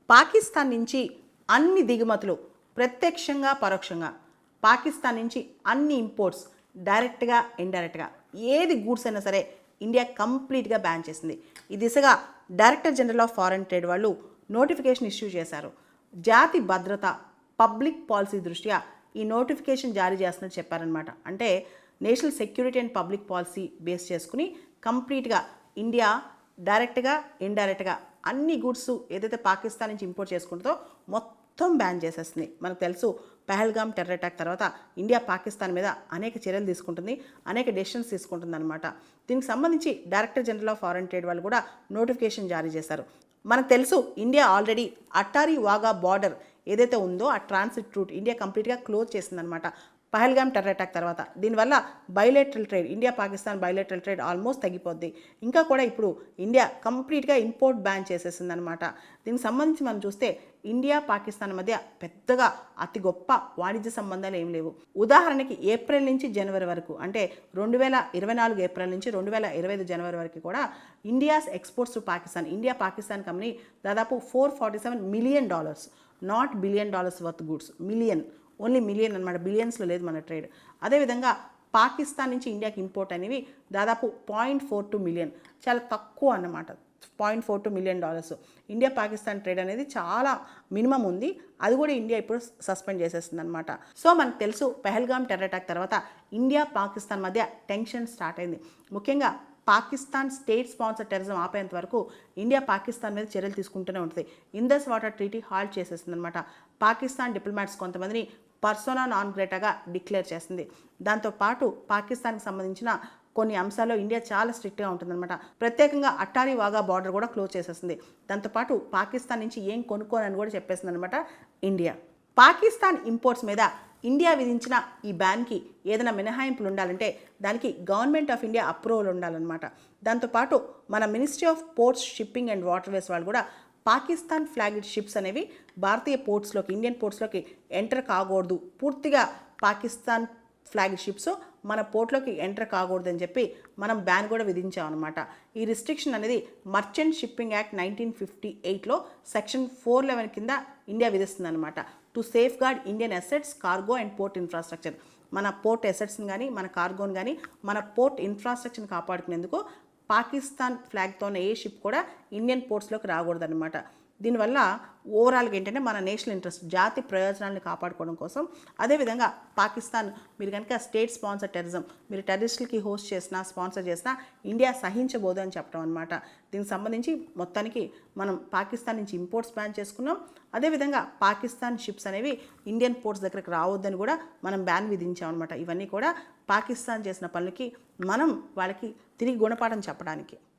పాకిస్తాన్ నుంచి అన్ని దిగుమతులు ప్రత్యక్షంగా పరోక్షంగా పాకిస్తాన్ నుంచి అన్ని ఇంపోర్ట్స్ డైరెక్ట్గా ఇండైరెక్ట్గా ఏది గూడ్స్ అయినా సరే ఇండియా కంప్లీట్గా బ్యాన్ చేసింది. ఈ దిశగా director general of foreign trade వాళ్ళు నోటిఫికేషన్ ఇష్యూ చేశారు. జాతి భద్రత పబ్లిక్ పాలసీ దృష్ట్యా ఈ నోటిఫికేషన్ జారీ చేస్తున్నట్టు చెప్పారనమాట. అంటే national security and public policy base చేసుకుని కంప్లీట్గా ఇండియా డైరెక్ట్గా ఇండైరెక్ట్గా అన్ని గూడ్స్ ఏదైతే పాకిస్తాన్ నుంచి ఇంపోర్ట్ చేసుకుంటుందో మొత్తం బ్యాన్ చేసేస్తుంది. మనకు తెలుసు పహల్గామ్ టెర్రర్ అటాక్ తర్వాత ఇండియా పాకిస్తాన్ మీద అనేక చర్యలు తీసుకుంటుంది, అనేక డెసిషన్స్ తీసుకుంటుంది అనమాట. దీనికి సంబంధించి director general of foreign trade వాళ్ళు కూడా నోటిఫికేషన్ జారీ చేశారు. మనకు తెలుసు India already Attari Wagah border ఏదైతే ఉందో ఆ ట్రాన్సిట్ రూట్ ఇండియా కంప్లీట్గా క్లోజ్ చేసిందనమాట పహల్గామ్ టెర్రర్ అటాక్ తర్వాత. దీనివల్ల bilateral trade India Pakistan bilateral trade almost తగ్గిపోద్ది. ఇంకా కూడా ఇప్పుడు ఇండియా కంప్లీట్గా ఇంపోర్ట్ బ్యాన్ చేసేసిందనమాట. దీనికి సంబంధించి మనం చూస్తే ఇండియా పాకిస్తాన్ మధ్య పెద్దగా అతి గొప్ప వాణిజ్య సంబంధాలు ఏం లేవు. ఉదాహరణకి ఏప్రిల్ నుంచి జనవరి వరకు, అంటే 2024 ఏప్రిల్ నుంచి 2025 జనవరి వరకు కూడా India's exports to Pakistan, India Pakistan company దాదాపు $447 million, not billion dollars worth goods, million, only million అనమాట, బిలియన్స్లో లేదు మన ట్రేడ్. అదేవిధంగా పాకిస్తాన్ నుంచి ఇండియాకి ఇంపోర్ట్ అనేవి దాదాపు $0.42 మిలియన్, చాలా తక్కువ అన్నమాట. $0.42 మిలియన్. ఇండియా పాకిస్తాన్ ట్రేడ్ అనేది చాలా మినిమం ఉంది, అది కూడా ఇండియా ఇప్పుడు సస్పెండ్ చేసేస్తుంది అనమాట. సో మనకు తెలుసు పహల్గామ్ టెర్రర్ అటాక్ తర్వాత ఇండియా పాకిస్తాన్ మధ్య టెన్షన్ స్టార్ట్ అయింది. ముఖ్యంగా పాకిస్తాన్ స్టేట్ స్పాన్సర్ టెర్రరిజం ఆపేంత వరకు ఇండియా పాకిస్తాన్ మీద చర్యలు తీసుకుంటూనే ఉంటుంది. ఇండస్ వాటర్ ట్రీటీ హాల్ట్ చేసేస్తుంది అనమాట. పాకిస్తాన్ డిప్లొమాట్స్ కొంతమందిని పర్సోనా నాన్ గ్రేటాగా డిక్లేర్ చేస్తుంది. దాంతోపాటు పాకిస్తాన్కి సంబంధించిన కొన్ని అంశాల్లో ఇండియా చాలా స్ట్రిక్ట్గా ఉంటుందన్నమాట. ప్రత్యేకంగా అట్టారీ వాగా బార్డర్ కూడా క్లోజ్ చేసేస్తుంది. దాంతోపాటు పాకిస్తాన్ నుంచి ఏం కొనుక్కోనని కూడా చెప్పేసింది అనమాట ఇండియా. పాకిస్తాన్ ఇంపోర్ట్స్ మీద ఇండియా విధించిన ఈ బ్యాన్కి ఏదైనా మినహాయింపులు ఉండాలంటే దానికి గవర్నమెంట్ ఆఫ్ ఇండియా అప్రూవల్ ఉండాలన్నమాట. దాంతోపాటు మన ministry of ports, shipping and waterways వాళ్ళు కూడా పాకిస్తాన్ ఫ్లాగ్డ్ షిప్స్ అనేవి భారతీయ పోర్ట్స్లోకి, ఇండియన్ పోర్ట్స్లోకి ఎంటర్ కాకూడదు, పూర్తిగా పాకిస్తాన్ ఫ్లాగ్ షిప్స్ మన పోర్ట్లోకి ఎంటర్ కాకూడదు అని చెప్పి మనం బ్యాన్ కూడా విధించామన్నమాట. ఈ రిస్ట్రిక్షన్ అనేది మర్చెంట్ షిప్పింగ్ యాక్ట్ 1958లో సెక్షన్ 411 కింద ఇండియా విధిస్తుంది అనమాట. To safeguard Indian assets, cargo and port infrastructure. మన పోర్ట్ అసెట్స్ని కానీ, మన కార్గోని కానీ, మన పోర్ట్ ఇన్ఫ్రాస్ట్రక్చర్ని కాపాడుకునేందుకు పాకిస్తాన్ ఫ్లాగ్తోనే ఏ షిప్ కూడా ఇండియన్ పోర్ట్స్లోకి రాకూడదన్నమాట. దీనివల్ల ఓవరాల్గా ఏంటంటే మన నేషనల్ ఇంట్రెస్ట్, జాతి ప్రయోజనాలను కాపాడుకోవడం కోసం. అదేవిధంగా పాకిస్తాన్ మీరు కనుక స్టేట్ స్పాన్సర్ టెర్రరిజం, మీరు టెర్రరిస్టులకి హోస్ట్ చేసినా, స్పాన్సర్ చేసినా ఇండియా సహించబోదు అని చెప్పడం అనమాట. దీనికి సంబంధించి మొత్తానికి మనం పాకిస్తాన్ నుంచి ఇంపోర్ట్స్ బ్యాన్ చేసుకున్నాం. అదేవిధంగా పాకిస్తాన్ షిప్స్ అనేవి ఇండియన్ పోర్ట్స్ దగ్గరకు రావద్దని కూడా మనం బ్యాన్ విధించాం అనమాట. ఇవన్నీ కూడా పాకిస్తాన్ చేసిన పనులకి మనం వాళ్ళకి తిరిగి గుణపాఠం చెప్పడానికి.